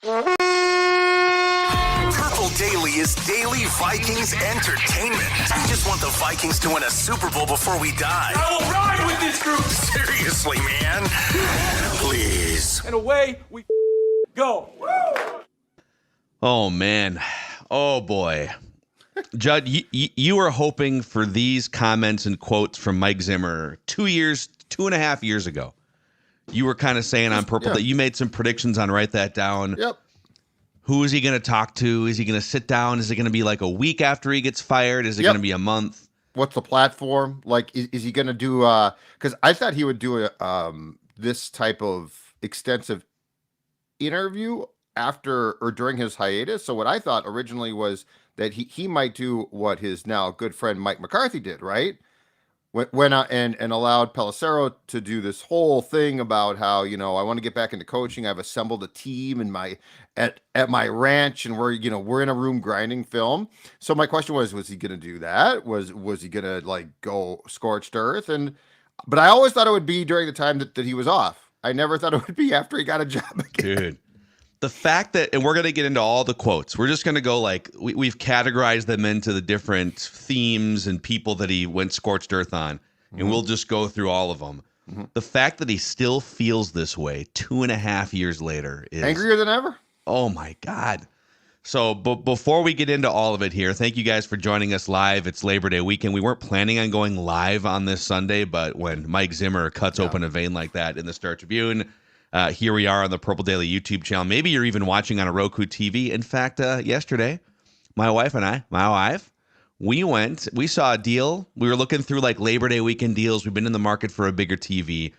Purple Daily is daily Vikings entertainment. We just want the Vikings to win a Super Bowl before we die. I will ride with this group. Seriously, man. Please. And away we go. Oh, man. Oh, boy. Judd, you were hoping for these comments and quotes from Mike Zimmer 2.5 years ago. You were kind of saying on Purple that you made some predictions on Write That Down. Yep. Who is he going to talk to? Is he going to sit down? Is it going to be like a week after he gets fired? Is it going to be a month? What's the platform? Like, is he going to do, because I thought he would do this type of extensive interview after or during his hiatus. So what I thought originally was that he might do what his now good friend Mike McCarthy did, right? Went out and allowed Pelissero to do this whole thing about how, I want to get back into coaching. I've assembled a team in at my ranch, and we're in a room grinding film. So my question was he going to do that? Was he going to like go scorched earth? But I always thought it would be during the time that he was off. I never thought it would be after he got a job again. Dude. The fact that, and we're going to get into all the quotes. We're just going to go like, we've categorized them into the different themes and people that he went scorched earth on. And we'll just go through all of them. Mm-hmm. The fact that he still feels this way 2.5 years later is angrier than ever. Oh my God. So before we get into all of it here, thank you guys for joining us live. It's Labor Day weekend. We weren't planning on going live on this Sunday, but when Mike Zimmer cuts open a vein like that in the Star Tribune, here we are on the Purple Daily YouTube channel. Maybe you're even watching on a Roku TV. In fact, yesterday, my wife and I, we saw a deal. We were looking through like Labor Day weekend deals. We've been in the market for a bigger TV,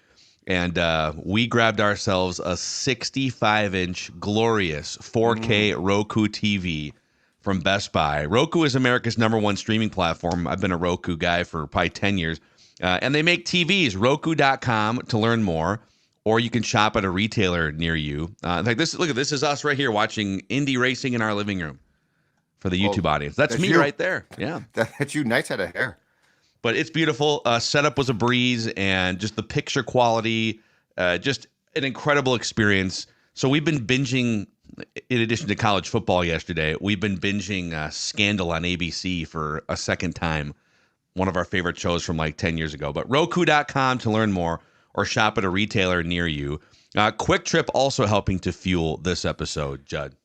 and we grabbed ourselves a 65-inch glorious 4K Roku TV from Best Buy. Roku is America's #1 streaming platform. I've been a Roku guy for probably 10 years. And they make TVs, Roku.com to learn more. Or you can shop at a retailer near you. In fact, this is us right here watching Indy racing in our living room for the YouTube audience. That's me right there. Yeah. That's you. Nice head of hair. But it's beautiful. Setup was a breeze, and just the picture quality, just an incredible experience. So we've been binging, in addition to college football yesterday, we've been binging Scandal on ABC for a second time. One of our favorite shows from like 10 years ago. But Roku.com to learn more, or shop at a retailer near you. Quick Trip also helping to fuel this episode, Judd.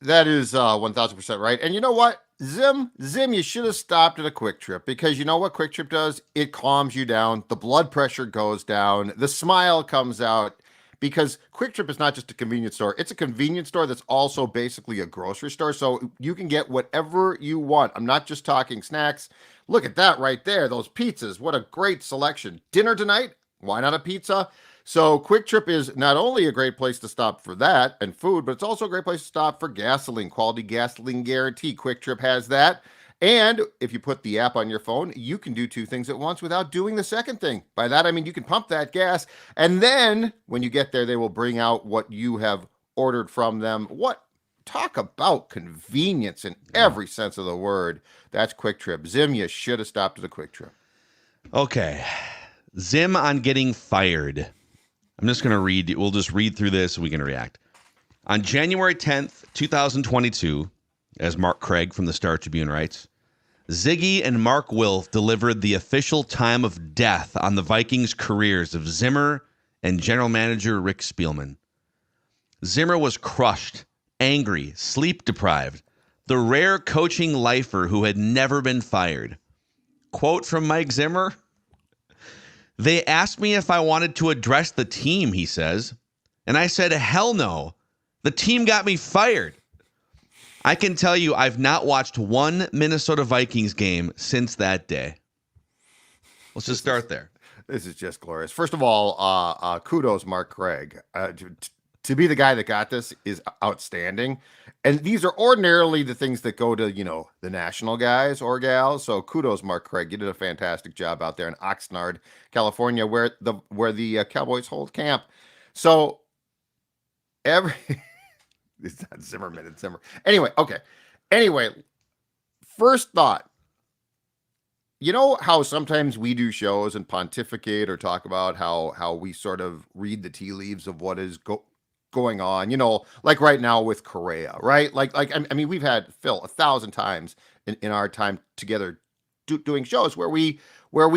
That is 1,000% right. And you know what? Zim, you should have stopped at a Quick Trip, because you know what Quick Trip does? It calms you down. The blood pressure goes down. The smile comes out, because Quick Trip is not just a convenience store. It's a convenience store that's also basically a grocery store. So you can get whatever you want. I'm not just talking snacks. Look at that right there. Those pizzas. What a great selection. Dinner tonight? Why not a pizza? So Quick Trip is not only a great place to stop for that and food, but it's also a great place to stop for gasoline. Quality gasoline guarantee. Quick Trip has that. And if you put the app on your phone, you can do two things at once without doing the second thing. By that, I mean you can pump that gas, and then when you get there, they will bring out what you have ordered from them. Talk about convenience in every sense of the word. That's Quick Trip. Zim, you should have stopped at a Quick Trip. Okay. Zim on getting fired. I'm just going to read. We'll just read through this and we can react. On January 10th, 2022, as Mark Craig from the Star Tribune writes, Ziggy and Mark Wilf delivered the official time of death on the Vikings' careers of Zimmer and general manager Rick Spielman. Zimmer was crushed, angry, sleep-deprived, the rare coaching lifer who had never been fired. Quote from Mike Zimmer, "They asked me if I wanted to address the team," he says, "and I said, hell no. The team got me fired. I can tell you I've not watched one Minnesota Vikings game since that day." Let's just start there. This is just glorious. First of all, kudos, Mark Craig. To be the guy that got this is outstanding. And these are ordinarily the things that go to, the national guys or gals. So kudos, Mark Craig. You did a fantastic job out there in Oxnard, California, where the Cowboys hold camp. So it's not Zimmerman, it's Zimmer. Anyway, okay. Anyway, first thought. You know how sometimes we do shows and pontificate or talk about how we sort of read the tea leaves of what is going on, like right now with Correa, right? I mean, we've had Phil 1,000 times in our time together doing shows where we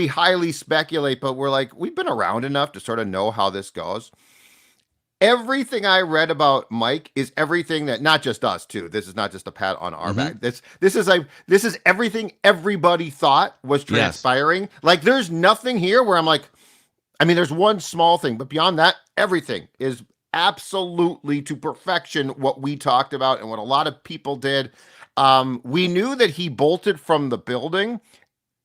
highly speculate, but we're like, we've been around enough to sort of know how this goes. Everything I read about Mike is everything that, not just us too. This is not just a pat on our back. This is everything everybody thought was transpiring. Yes. Like there's nothing here where I'm like, I mean, there's one small thing, but beyond that, everything is absolutely to perfection what we talked about and what a lot of people did. We knew that he bolted from the building.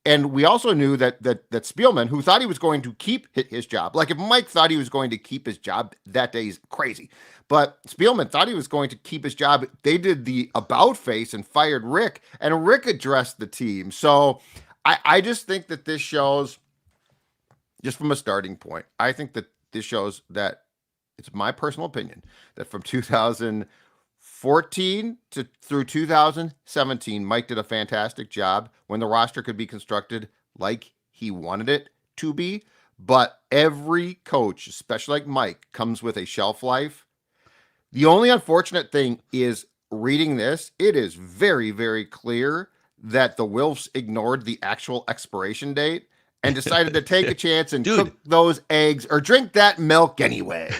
And we also knew that Spielman, who thought he was going to keep his job, like if Mike thought he was going to keep his job that day, he's crazy. But Spielman thought he was going to keep his job. They did the about face and fired Rick, and Rick addressed the team. So I just think that this shows, just from a starting point, I think that this shows that, it's my personal opinion, that from 2014 through 2017, Mike did a fantastic job when the roster could be constructed like he wanted it to be. But every coach, especially like Mike, comes with a shelf life. The only unfortunate thing is reading this, it is very, very clear that the Wilfs ignored the actual expiration date and decided to take a chance and cook those eggs or drink that milk anyway.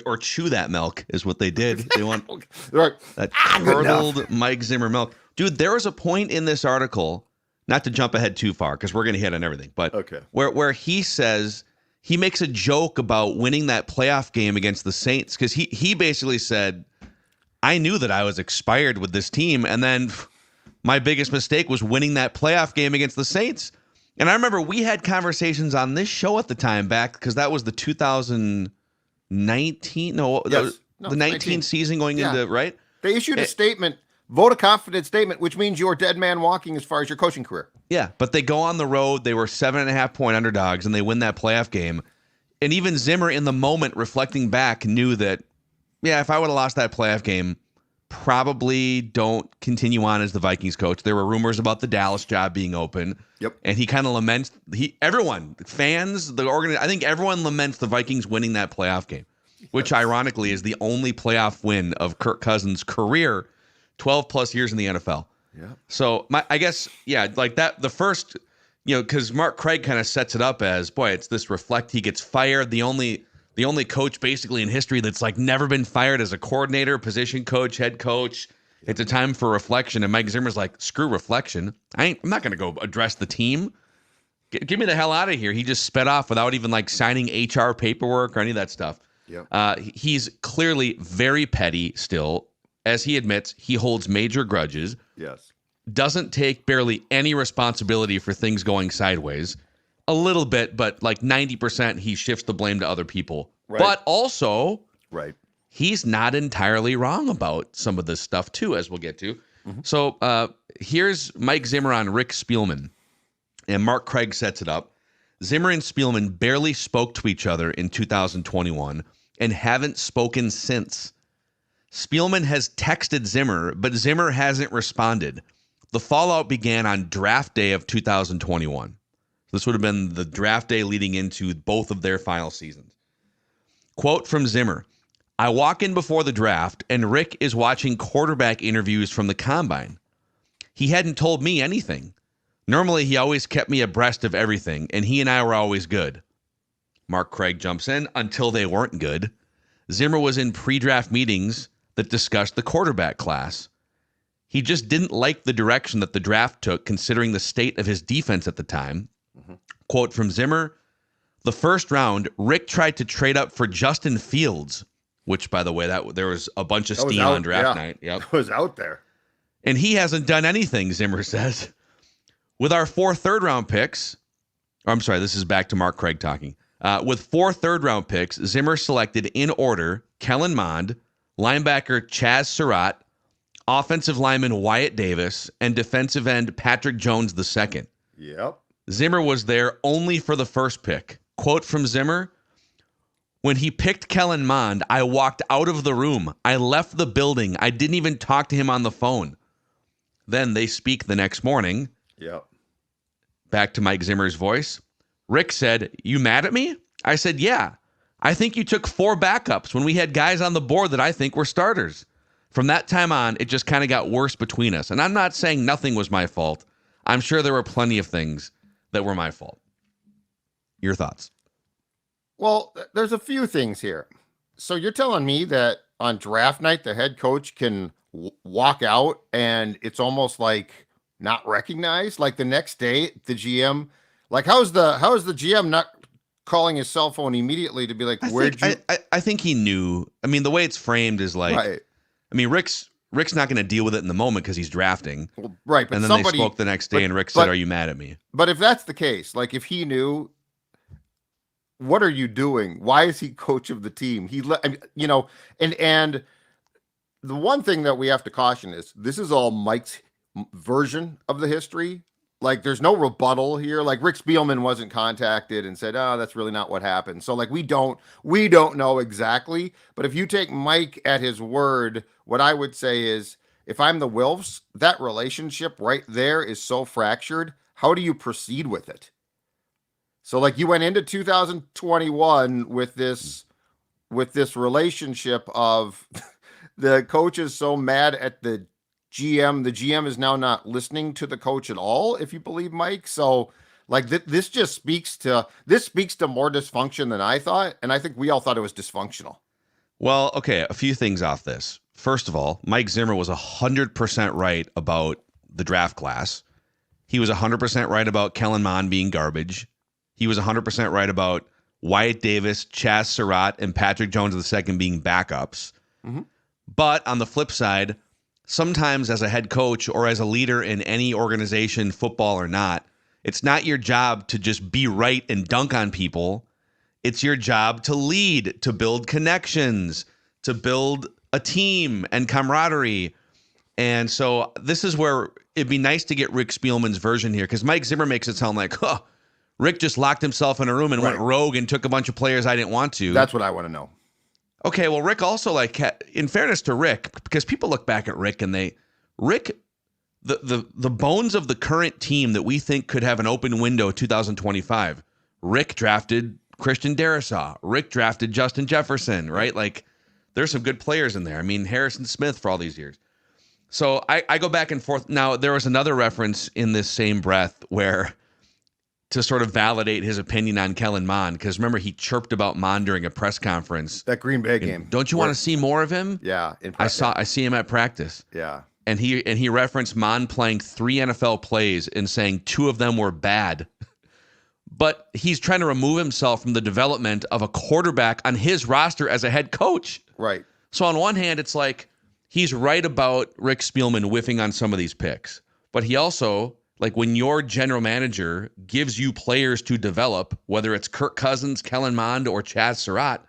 Or chew that milk is what they did. They want right. that curdled Mike Zimmer milk. Dude, there was a point in this article, not to jump ahead too far because we're going to hit on everything, but where he says, he makes a joke about winning that playoff game against the Saints because he basically said, I knew that I was expired with this team, and then my biggest mistake was winning that playoff game against the Saints. And I remember we had conversations on this show at the time back because that was the 2019, the 19 season going into, right? They issued a statement, vote of confidence statement, which means you're dead man walking as far as your coaching career. Yeah, but they go on the road. They were 7.5-point underdogs, and they win that playoff game. And even Zimmer, in the moment, reflecting back, knew that, if I would have lost that playoff game, probably don't continue on as the Vikings coach. There were rumors about the Dallas job being open. Yep. And he kind of laments, everyone, fans, I think everyone laments the Vikings winning that playoff game, which ironically is the only playoff win of Kirk Cousins' career, 12 plus years in the NFL. Yeah. So I guess, like that, the first, because Mark Craig kind of sets it up as, it's this he gets fired. The only coach basically in history that's like never been fired as a coordinator, position coach, head coach. It's a time for reflection. And Mike Zimmer's like, screw reflection. I'm not going to go address the team. Get me the hell out of here. He just sped off without even like signing HR paperwork or any of that stuff. Yep. He's clearly very petty still. As he admits, he holds major grudges. Yes. Doesn't take barely any responsibility for things going sideways. A little bit, but like 90% he shifts the blame to other people. Right. But also, he's not entirely wrong about some of this stuff too, as we'll get to. Mm-hmm. So here's Mike Zimmer on Rick Spielman, and Mark Craig sets it up. Zimmer and Spielman barely spoke to each other in 2021 and haven't spoken since. Spielman has texted Zimmer, but Zimmer hasn't responded. The fallout began on draft day of 2021. This would have been the draft day leading into both of their final seasons. Quote from Zimmer, I walk in before the draft, and Rick is watching quarterback interviews from the combine. He hadn't told me anything. Normally, he always kept me abreast of everything, and he and I were always good. Mark Craig jumps in until they weren't good. Zimmer was in pre-draft meetings that discussed the quarterback class. He just didn't like the direction that the draft took, considering the state of his defense at the time. Mm-hmm. Quote from Zimmer, the first round, Rick tried to trade up for Justin Fields, which, by the way, that there was a bunch of steam on draft night. Yep. It was out there. And he hasn't done anything, Zimmer says. With our 4 third-round picks, I'm sorry, this is back to Mark Craig talking. With 4 third-round picks, Zimmer selected in order Kellen Mond, linebacker Chaz Surratt, offensive lineman Wyatt Davis, and defensive end Patrick Jones II. Yep. Zimmer was there only for the first pick. Quote from Zimmer, when he picked Kellen Mond, I walked out of the room. I left the building. I didn't even talk to him on the phone. Then they speak the next morning. Yep. Back to Mike Zimmer's voice. Rick said, you mad at me? I said, yeah. I think you took 4 backups when we had guys on the board that I think were starters. From that time on, it just kind of got worse between us. And I'm not saying nothing was my fault. I'm sure there were plenty of things that were my fault. Your thoughts? Well, there's a few things here. So you're telling me that on draft night, the head coach can walk out and it's almost like not recognized? Like the next day, the GM, like how is the GM not calling his cell phone immediately to be like, I think he knew. I mean, the way it's framed is like, right. I mean, Rick's not going to deal with it in the moment because he's drafting. Well, right. But and then they spoke the next day and Rick said, are you mad at me? But if that's the case, like if he knew, what are you doing? Why is he coach of the team? And the one thing that we have to caution is this is all Mike's version of the history. Like there's no rebuttal here. Like Rick Spielman wasn't contacted and said, "Oh, that's really not what happened." So like we don't know exactly. But if you take Mike at his word, what I would say is, if I'm the Wilfs, that relationship right there is so fractured. How do you proceed with it? So like you went into 2021 with this relationship of the coach is so mad at the GM. The GM is now not listening to the coach at all, if you believe Mike. So like this speaks to more dysfunction than I thought. And I think we all thought it was dysfunctional. Well, okay, a few things off this. First of all, Mike Zimmer was 100% right about the draft class. He was 100% right about Kellen Mond being garbage. He was 100% right about Wyatt Davis, Chaz Surratt, and Patrick Jones II being backups. Mm-hmm. But on the flip side, sometimes as a head coach or as a leader in any organization, football or not, it's not your job to just be right and dunk on people. It's your job to lead, to build connections, to build a team and camaraderie. And so this is where it'd be nice to get Rick Spielman's version here, because Mike Zimmer makes it sound like, Rick just locked himself in a room and went rogue and took a bunch of players I didn't want to. That's what I want to know. Okay, well, Rick also, like, in fairness to Rick, because people look back at Rick and the bones of the current team that we think could have an open window 2025, Rick drafted Christian Darrisaw. Rick drafted Justin Jefferson, right? Like, there's some good players in there. I mean, Harrison Smith for all these years. So I go back and forth. Now, there was another reference in this same breath where, to sort of validate his opinion on Kellen Mond, because remember, he chirped about Mond during a press conference. That Green Bay game. Don't you want to see more of him? Yeah. I see him at practice. Yeah. And he referenced Mond playing 3 NFL plays and saying 2 of them were bad. But he's trying to remove himself from the development of a quarterback on his roster as a head coach. Right. So on one hand, it's like he's right about Rick Spielman whiffing on some of these picks. But he also, like, when your general manager gives you players to develop, whether it's Kirk Cousins, Kellen Mond, or Chaz Surratt,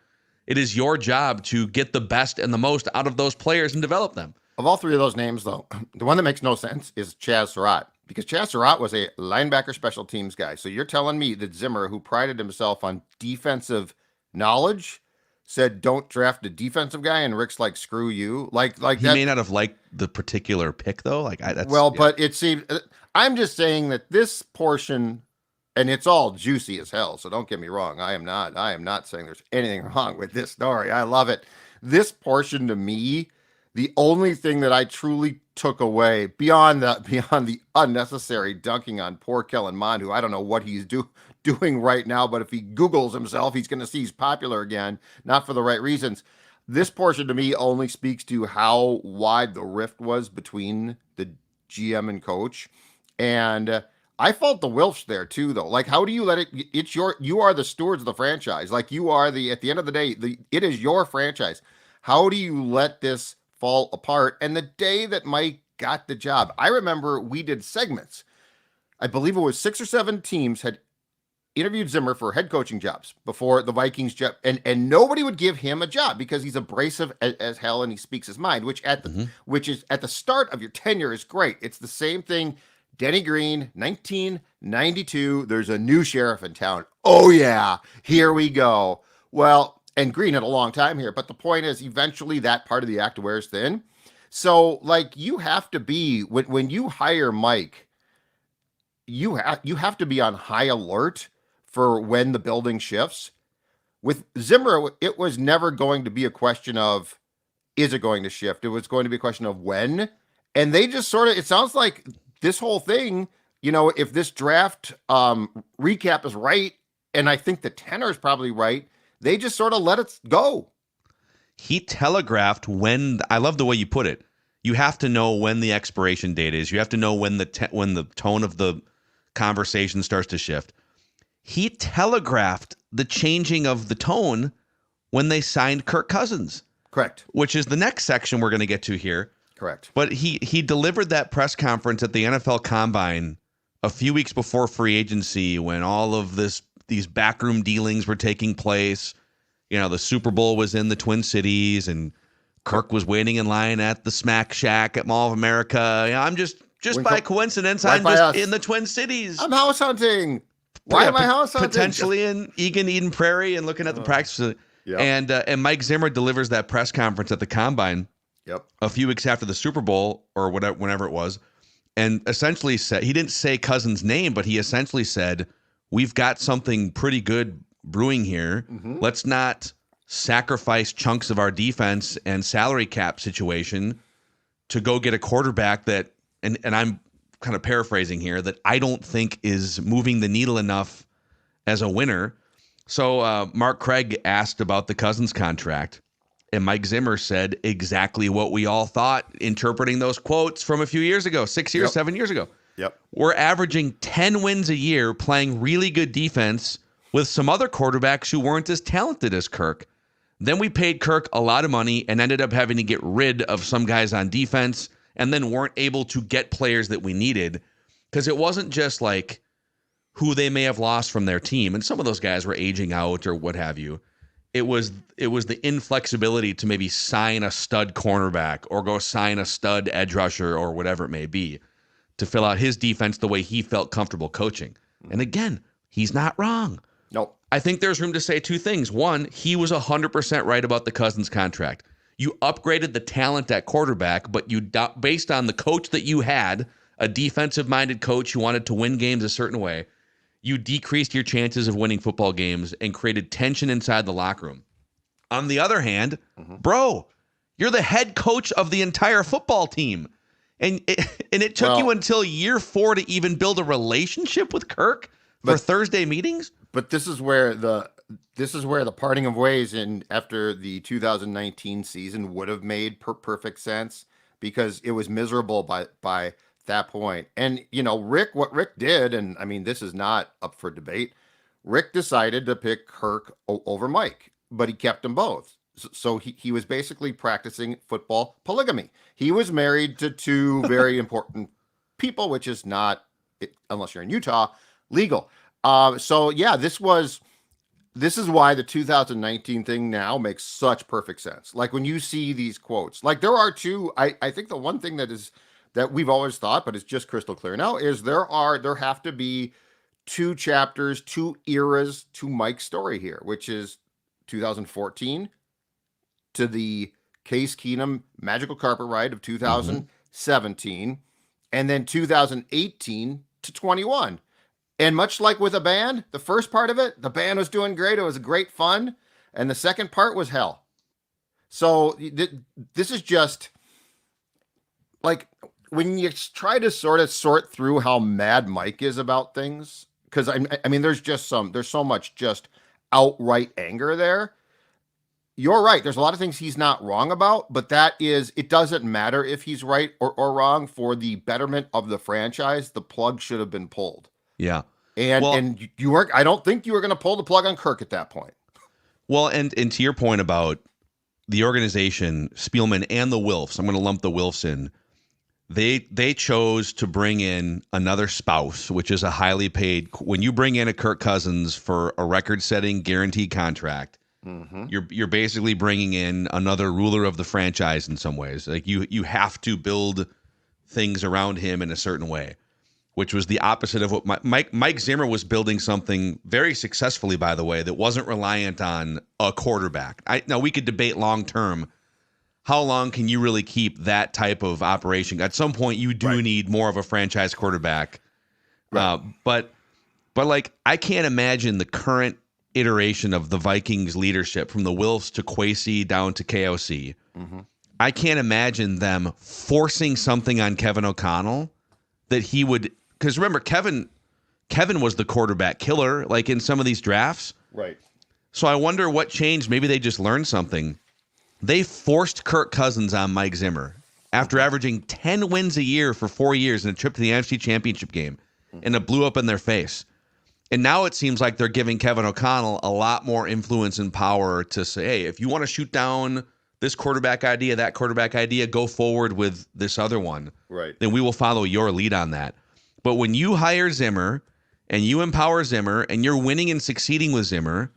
it is your job to get the best and the most out of those players and develop them. Of all 3 of those names, though, the one that makes no sense is Chaz Surratt, because Chaz Surratt was a linebacker special teams guy. So you're telling me that Zimmer, who prided himself on defensive knowledge, said don't draft a defensive guy, and Rick's like, screw you. Like he that, may not have liked the particular pick, though. But it seems, I'm just saying that this portion, and it's all juicy as hell, so don't get me wrong. I am not saying there's anything wrong with this story. I love it. This portion, to me, the only thing that I truly took away beyond the unnecessary dunking on poor Kellen Mond, who I don't know what he's doing right now, but if he Googles himself, he's going to see he's popular again, not for the right reasons. This portion to me only speaks to how wide the rift was between the GM and coach. And I fault the Wilfs there too, though. Like, how do you let it? You are the stewards of the franchise. Like, you are at the end of the day, it is your franchise. How do you let this fall apart? And the day that Mike got the job, I remember we did segments. I believe it was 6 or 7 teams had interviewed Zimmer for head coaching jobs before the Vikings job, and nobody would give him a job because he's abrasive as hell and he speaks his mind, which is at the start of your tenure is great. It's the same thing. Denny Green, 1992. There's a new sheriff in town. Oh yeah, here we go. Well, and Green had a long time here, but the point is, eventually that part of the act wears thin. So, like, you have to be when you hire Mike, you have to be on high alert for when the building shifts. With Zimmer, it was never going to be a question of, is it going to shift? It was going to be a question of when. And they just sort of, it sounds like this whole thing, if this draft recap is right, and I think the tenor is probably right, they just sort of let it go. He telegraphed when, I love the way you put it. You have to know when the expiration date is. You have to know when the tone of the conversation starts to shift. He telegraphed the changing of the tone when they signed Kirk Cousins. Correct. Which is the next section we're going to get to here. Correct. But he delivered that press conference at the NFL Combine a few weeks before free agency when all of these backroom dealings were taking place. The Super Bowl was in the Twin Cities and Kirk was waiting in line at the Smack Shack at Mall of America. I'm just by coincidence, right I'm just in the Twin Cities. I'm house hunting. Why am I house hunting? Potentially in Eden Prairie and looking at the practice facility. Yep. And Mike Zimmer delivers that press conference at the Combine a few weeks after the Super Bowl or whatever, whenever it was, and essentially said, he didn't say Cousins' name, but he essentially said, we've got something pretty good brewing here. Mm-hmm. Let's not sacrifice chunks of our defense and salary cap situation to go get a quarterback that, and I'm kind of paraphrasing here, that I don't think is moving the needle enough as a winner. So Mark Craig asked about the Cousins contract, and Mike Zimmer said exactly what we all thought, interpreting those quotes from a few years ago, 6 years, 7 years ago. Yep. We're averaging 10 wins a year playing really good defense with some other quarterbacks who weren't as talented as Kirk. Then we paid Kirk a lot of money and ended up having to get rid of some guys on defense and then weren't able to get players that we needed because it wasn't just like who they may have lost from their team. And some of those guys were aging out or what have you. It was the inflexibility to maybe sign a stud cornerback or go sign a stud edge rusher or whatever it may be to fill out his defense the way he felt comfortable coaching. And again, he's not wrong. Nope. I think there's room to say two things. One, he was 100% right about the Cousins contract. You upgraded the talent at quarterback, but you based on the coach that you had, a defensive-minded coach who wanted to win games a certain way, you decreased your chances of winning football games and created tension inside the locker room. On the other hand, bro, you're the head coach of the entire football team. And it took you until year 4 to even build a relationship with Kirk for Thursday meetings? But this is where the parting of ways after the 2019 season would have made perfect sense because it was miserable by that point. And what Rick did, and I mean this is not up for debate. Rick decided to pick Kirk over Mike, but he kept them both. So he was basically practicing football polygamy. He was married to two very important people, which is not, unless you're in Utah, legal. So yeah, this is why the 2019 thing now makes such perfect sense. Like when you see these quotes, like there are two, I think the one thing that we've always thought, but it's just crystal clear now, is there have to be two chapters, two eras to Mike's story here, which is 2014 to the Case Keenum magical carpet ride of 2017, and then 2018 to 21. And much like with a band, the first part of it, the band was doing great. It was great fun. And the second part was hell. So this is just like when you try to sort through how mad Mike is about things, because I mean, there's so much just outright anger there. You're right. There's a lot of things he's not wrong about, but it doesn't matter if he's right or wrong. For the betterment of the franchise, the plug should have been pulled. Yeah. And you weren't, I don't think you were going to pull the plug on Kirk at that point. Well, and to your point about the organization, Spielman and the Wilfs, I'm going to lump the Wilfs in. They chose to bring in another spouse, which is a highly paid. When you bring in a Kirk Cousins for a record-setting guaranteed contract, you're basically bringing in another ruler of the franchise in some ways. Like you have to build things around him in a certain way, which was the opposite of what Mike Zimmer was building something very successfully, by the way, that wasn't reliant on a quarterback. Now, we could debate long-term, how long can you really keep that type of operation? At some point, you do need more of a franchise quarterback. Right. But like, I can't imagine the current iteration of the Vikings leadership from the Wilfs to Kwesi down to KOC. I can't imagine them forcing something on Kevin O'Connell that he would, because remember, Kevin was the quarterback killer, like in some of these drafts. Right. So I wonder what changed. Maybe they just learned something. They forced Kirk Cousins on Mike Zimmer after averaging 10 wins a year for 4 years and a trip to the NFC Championship game, and it blew up in their face. And now it seems like they're giving Kevin O'Connell a lot more influence and power to say, hey, if you want to shoot down this quarterback idea, that quarterback idea, go forward with this other one. Right. Then we will follow your lead on that. But when you hire Zimmer and you empower Zimmer and you're winning and succeeding with Zimmer,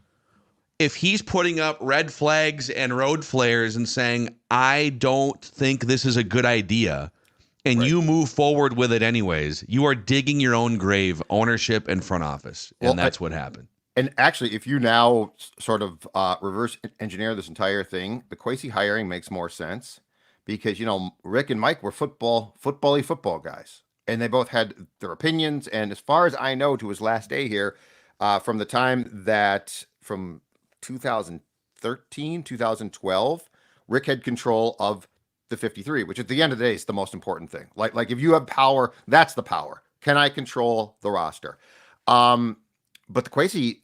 if he's putting up red flags and road flares and saying, I don't think this is a good idea, and you move forward with it anyways, you are digging your own grave, ownership and front office. And that's what happened. And actually, if you now sort of reverse engineer this entire thing, the Kwesi hiring makes more sense because, Rick and Mike were football guys. And they both had their opinions. And as far as I know, to his last day here, from the time that from 2013, 2012, Rick had control of the 53, which at the end of the day is the most important thing. Like if you have power, that's the power. Can I control the roster? But the Kwesi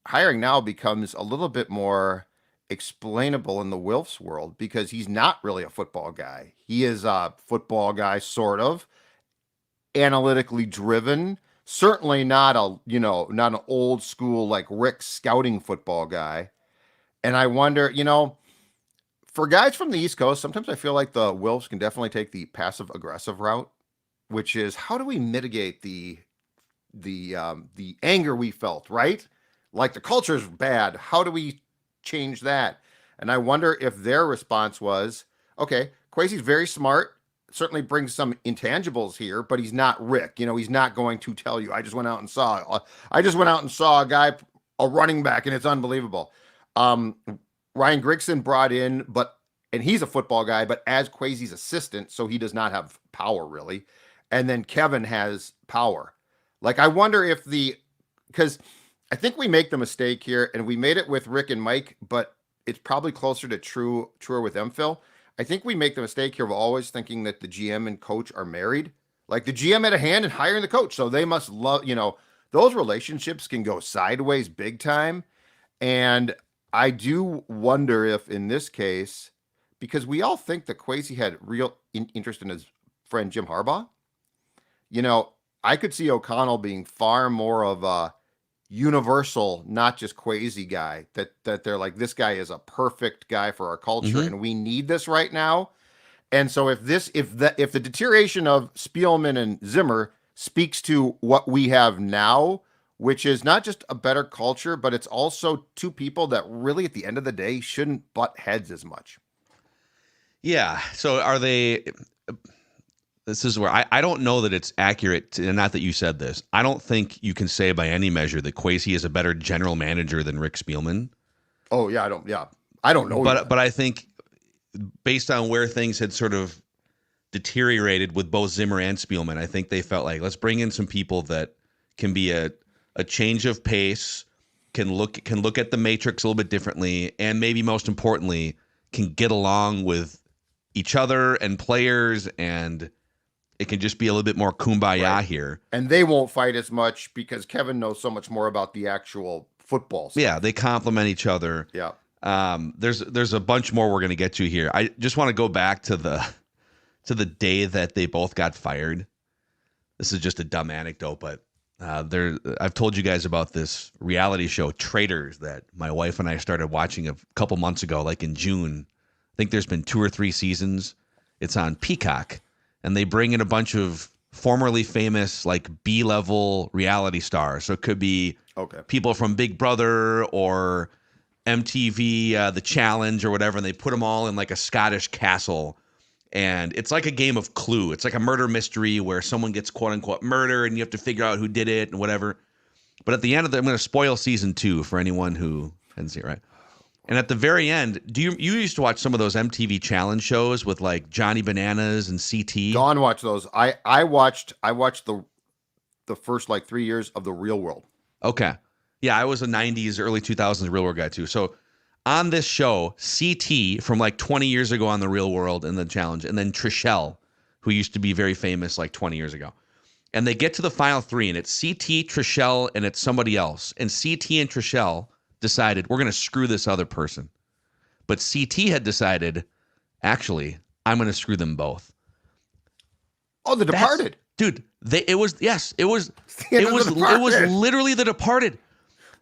hiring now becomes a little bit more explainable in the Wilfs world because he's not really a football guy. He is a football guy, sort of analytically driven, certainly not not an old school like Rick scouting football guy. And I wonder, for guys from the East Coast, sometimes I feel like the Wilfs can definitely take the passive aggressive route, which is how do we mitigate the anger we felt, right? Like the culture is bad. How do we change that? And I wonder if their response was, okay, Kwesi's very smart, certainly brings some intangibles here, but he's not Rick. He's not going to tell you, I just went out and saw a guy, a running back, and it's unbelievable. Ryan Grigson brought in, and he's a football guy, but as Kwesi's assistant, so he does not have power really. And then Kevin has power. Like, I wonder if because I think we make the mistake here, and we made it with Rick and Mike, but it's probably closer to truer with Phil. I think we make the mistake here of always thinking that the GM and coach are married. Like the GM had a hand in hiring the coach, so they must love, those relationships can go sideways big time. And I do wonder if in this case, because we all think that Kwesi had real interest in his friend Jim Harbaugh, I could see O'Connell being far more of a universal, not just Kwesi guy, that they're like, this guy is a perfect guy for our culture and we need this right now. And so if the deterioration of Spielman and Zimmer speaks to what we have now, which is not just a better culture, but it's also two people that really at the end of the day shouldn't butt heads as much. Yeah. So are they? This is where I don't know that it's accurate, and not that you said this. I don't think you can say by any measure that Kwesi is a better general manager than Rick Spielman. Oh yeah, I don't know. But I think based on where things had sort of deteriorated with both Zimmer and Spielman, I think they felt like, let's bring in some people that can be a change of pace, can look at the matrix a little bit differently, and maybe most importantly, can get along with each other and players, and it can just be a little bit more kumbaya here. And they won't fight as much because Kevin knows so much more about the actual football stuff. Yeah, they complement each other. Yeah. There's a bunch more we're going to get to here. I just want to go back to the day that they both got fired. This is just a dumb anecdote, but I've told you guys about this reality show, Traitors, that my wife and I started watching a couple months ago, like in June. I think there's been 2 or 3 seasons. It's on Peacock, and they bring in a bunch of formerly famous, like B-level reality stars. So it could be people from Big Brother or MTV, The Challenge or whatever, and they put them all in like a Scottish castle. And it's like a game of Clue. It's like a murder mystery where someone gets quote unquote murdered and you have to figure out who did it and whatever. But at the end of I'm going to spoil season 2 for anyone who hasn't seen it, right? And at the very end, you used to watch some of those MTV challenge shows with like Johnny Bananas and CT? Dawn watched those. I watched the first like 3 years of The Real World. Okay. Yeah, I was a 90s, early 2000s Real World guy too. So on this show, CT from like 20 years ago on the Real World and the Challenge, and then Trishelle, who used to be very famous like 20 years ago. And they get to the final three, and it's CT, Trishelle, and it's somebody else. And CT and Trishelle decided, we're going to screw this other person. But CT had decided, actually, I'm going to screw them both. Oh, The Departed. Dude, it was literally The Departed.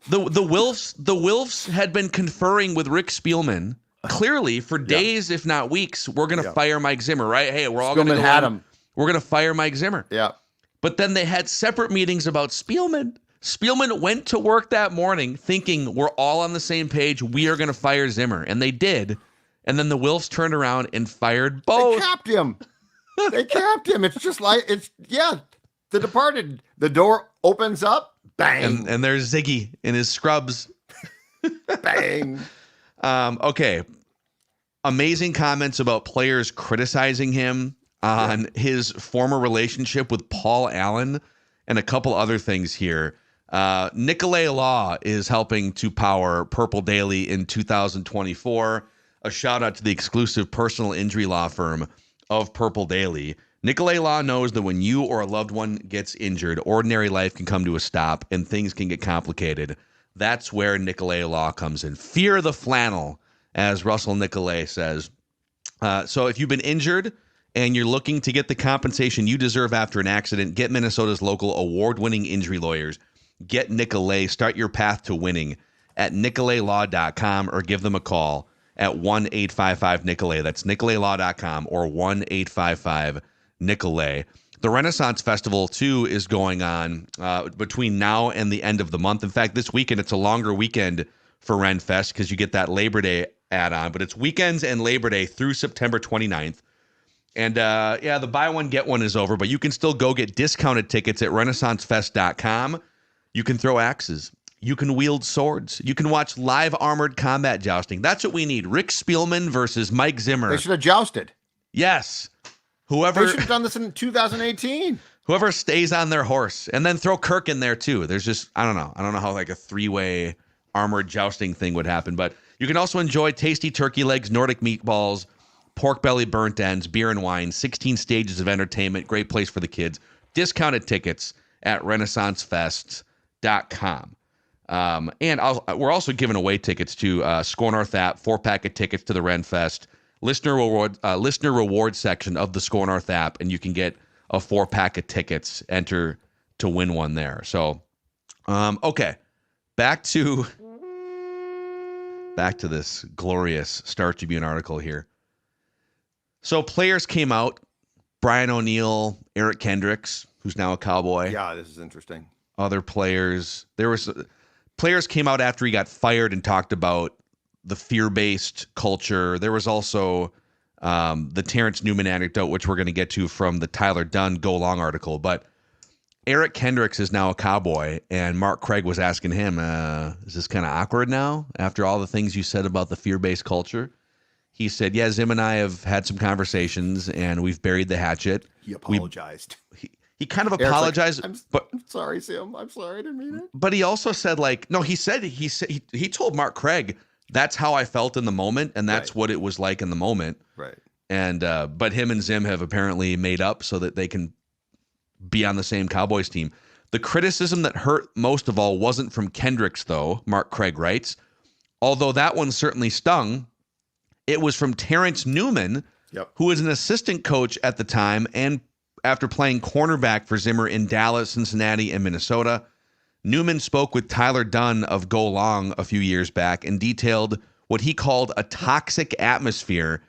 The Wilfs had been conferring with Rick Spielman clearly for days, if not weeks. We're going to fire Mike Zimmer, right? Hey, we're all going to go him. We're going to fire Mike Zimmer. Yeah. But then they had separate meetings about Spielman. Spielman went to work that morning thinking we're all on the same page. We are going to fire Zimmer. And they did. And then the Wilfs turned around and fired both. They capped him. It's just like, The Departed. The door opens up. Bang. And there's Ziggy in his scrubs. Bang. Okay. Amazing comments about players criticizing him on his former relationship with Paul Allen and a couple other things here. Nicolay Law is helping to power Purple Daily in 2024. A shout out to the exclusive personal injury law firm of Purple Daily. Nicolay Law knows that when you or a loved one gets injured, ordinary life can come to a stop and things can get complicated. That's where Nicolay Law comes in. Fear the flannel, as Russell Nicolay says. So if you've been injured and you're looking to get the compensation you deserve after an accident, get Minnesota's local award-winning injury lawyers. Get Nicolay. Start your path to winning at nicolaylaw.com or give them a call at 1-855-NICOLAY. That's nicolaylaw.com or 1-855-NICOLAY. The Renaissance Festival, too, is going on between now and the end of the month. In fact, this weekend, it's a longer weekend for RenFest because you get that Labor Day add-on. But it's weekends and Labor Day through September 29th. And, the buy one, get one is over, but you can still go get discounted tickets at renaissancefest.com. You can throw axes. You can wield swords. You can watch live armored combat jousting. That's what we need. Rick Spielman versus Mike Zimmer. They should have jousted. Yes. They should have done this in 2018. Whoever stays on their horse. And then throw Kirk in there, too. There's just, I don't know how like a three-way armored jousting thing would happen. But you can also enjoy tasty turkey legs, Nordic meatballs, pork belly burnt ends, beer and wine, 16 stages of entertainment. Great place for the kids. Discounted tickets at renaissancefest.com. And we're also giving away tickets to Score North app, 4-pack of tickets to the RenFest listener reward section of the Score North app, and you can get a 4-pack of tickets. Enter to win one there. So, okay, back to this glorious Star Tribune article here. So players came out. Brian O'Neill, Eric Kendricks, who's now a Cowboy. Yeah, this is interesting. Other players. Players came out after he got fired and talked about the fear-based culture. There was also the Terrence Newman anecdote, which we're going to get to from the Tyler Dunn Go Long article. But Eric Kendricks is now a Cowboy, and Mark Craig was asking him, is this kind of awkward now after all the things you said about the fear-based culture? He said, yeah, Zim and I have had some conversations, and we've buried the hatchet. He apologized. He kind of apologized. Like, I'm sorry, Sim. I'm sorry. I didn't mean it. But he also said, he told Mark Craig, that's how I felt in the moment, and that's what it was like in the moment. Right. And but him and Zim have apparently made up so that they can be on the same Cowboys team. The criticism that hurt most of all wasn't from Kendricks, though, Mark Craig writes. Although that one certainly stung, it was from Terrence Newman, who was an assistant coach at the time and after playing cornerback for Zimmer in Dallas, Cincinnati, and Minnesota. Newman spoke with Tyler Dunn of Go Long a few years back and detailed what he called a toxic atmosphere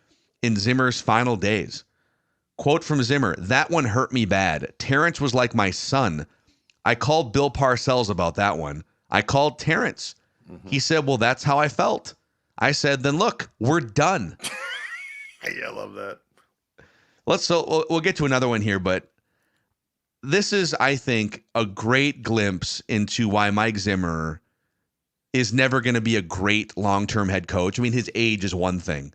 in Zimmer's final days. Quote from Zimmer, "That one hurt me bad. Terrence was like my son. I called Bill Parcells about that one. I called Terrence. He said, well, that's how I felt. I said, then look, we're done." I love that. We'll get to another one here, but this is, I think, a great glimpse into why Mike Zimmer is never going to be a great long-term head coach. I mean, his age is one thing,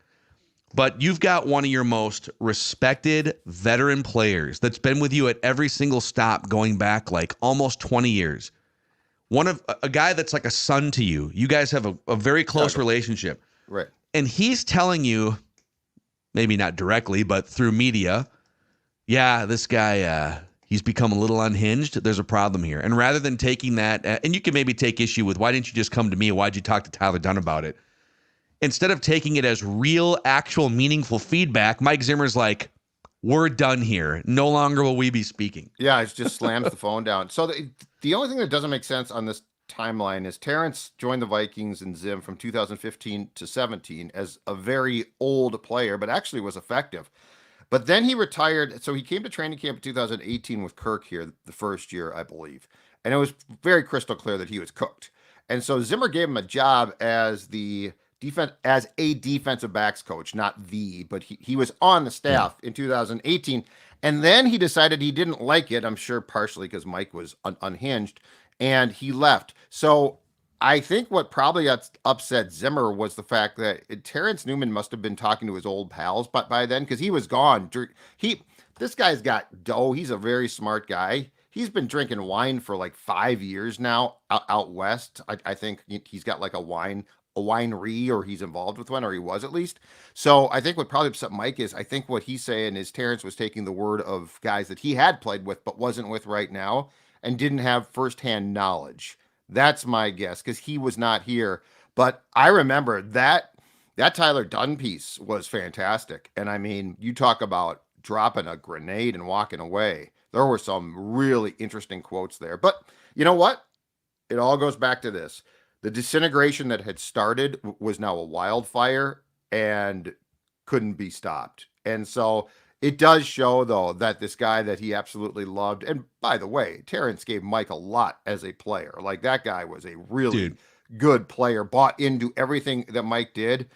but you've got one of your most respected veteran players that's been with you at every single stop going back like almost 20 years. a guy that's like a son to you. You guys have a very close relationship. Right. And he's telling you, maybe not directly, but through media, yeah, this guy, he's become a little unhinged. There's a problem here. And rather than taking that, and you can maybe take issue with, why didn't you just come to me? Why'd you talk to Tyler Dunn about it? Instead of taking it as real, actual, meaningful feedback, Mike Zimmer's like, we're done here. No longer will we be speaking. Yeah, it just slams the phone down. So the only thing that doesn't make sense on this timeline is Terrence joined the Vikings and Zim from 2015 to 17 as a very old player, but actually was effective. But then he retired. So he came to training camp in 2018 with Kirk here, the first year, I believe. And it was very crystal clear that he was cooked. And so Zimmer gave him a job as a defensive backs coach, but he was on the staff in 2018. And then he decided he didn't like it. I'm sure partially because Mike was unhinged, and he left. So I think what probably upset Zimmer was the fact that Terrence Newman must have been talking to his old pals by then, because he was gone. This guy's got dough. He's a very smart guy. He's been drinking wine for like 5 years now out west. I think he's got like a winery, or he's involved with one, or he was at least. So I think what probably upset Mike is, I think what he's saying is Terrence was taking the word of guys that he had played with but wasn't with right now and didn't have firsthand knowledge. That's my guess, because he was not here. But I remember that Tyler Dunn piece was fantastic. And I mean, you talk about dropping a grenade and walking away. There were some really interesting quotes there. But you know what? It all goes back to this. The disintegration that had started was now a wildfire and couldn't be stopped. And so it does show, though, that this guy that he absolutely loved, and by the way, Terrence gave Mike a lot as a player. Like, that guy was a really good player, bought into everything that Mike did.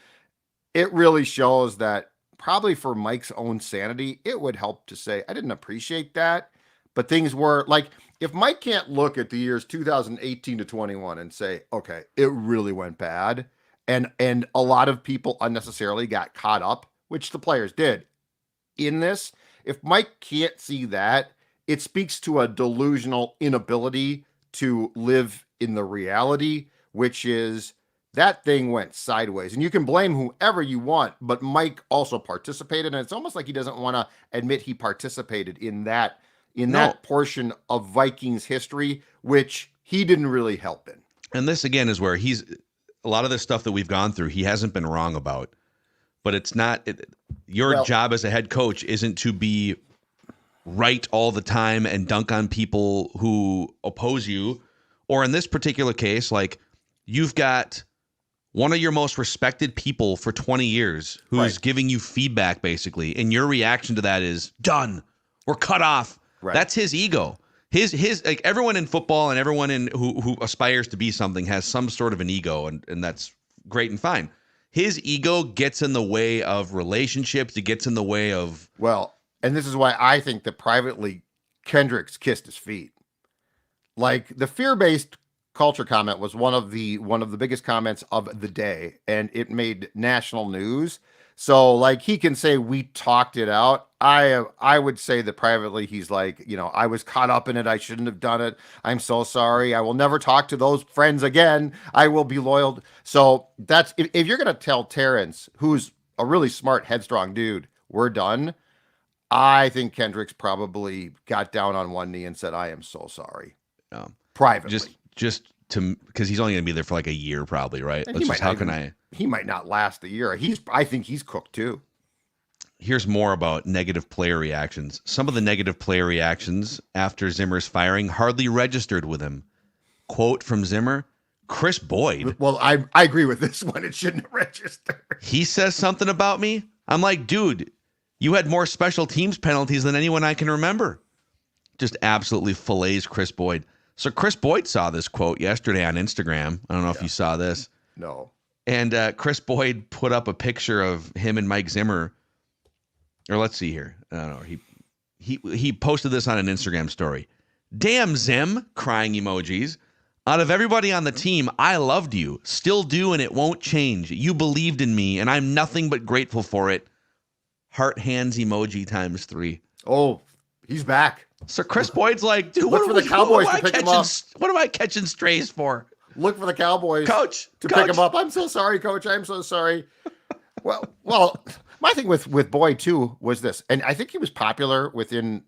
It really shows that probably for Mike's own sanity, it would help to say, I didn't appreciate that, but things were like, if Mike can't look at the years 2018 to 21 and say, okay, it really went bad, and a lot of people unnecessarily got caught up, which the players did in this, if Mike can't see that, it speaks to a delusional inability to live in the reality, which is that thing went sideways. And you can blame whoever you want, but Mike also participated, and it's almost like he doesn't want to admit he participated in that portion of Vikings history, which he didn't really help in. And this, again, is where a lot of this stuff that we've gone through, he hasn't been wrong about. But it's not, your job as a head coach isn't to be right all the time and dunk on people who oppose you. Or in this particular case, like, you've got one of your most respected people for 20 years who's giving you feedback, basically. And your reaction to that is, done. We're cut off. Right. That's his ego. His like, everyone in football and everyone who aspires to be something has some sort of an ego, and that's great and fine. His ego gets in the way of relationships. It gets in the way of... Well, and this is why I think that privately Kendricks kissed his feet. Like, the fear-based culture comment was one of the biggest comments of the day, and it made national news. So, like, he can say we talked it out. I would say that privately he's like, I was caught up in it. I shouldn't have done it. I'm so sorry. I will never talk to those friends again. I will be loyal. So that's, if you're going to tell Terrence, who's a really smart, headstrong dude, we're done, I think Kendricks probably got down on one knee and said, I am so sorry. Privately. Just to, because he's only going to be there for like a year probably, right? He might not last a year. I think he's cooked too. Here's more about negative player reactions. Some of the negative player reactions after Zimmer's firing hardly registered with him. Quote from Zimmer, Chris Boyd. Well, I agree with this one. It shouldn't have registered. He says something about me. I'm like, dude, you had more special teams penalties than anyone I can remember. Just absolutely fillets Chris Boyd. So Chris Boyd saw this quote yesterday on Instagram. I don't know if you saw this. No. And Chris Boyd put up a picture of him and Mike Zimmer. Or let's see here. I don't know. He posted this on an Instagram story. Damn, Zim, crying emojis. Out of everybody on the team, I loved you. Still do, and it won't change. You believed in me, and I'm nothing but grateful for it. Heart hands emoji times 3. Oh, He's back. So Chris Boyd's like, dude, Look for the Cowboys to pick him up. What am I catching strays for? Look for the Cowboys, Coach, pick him up. I'm so sorry, Coach. I'm so sorry. Well, my thing with Boyd too was this, and I think he was popular within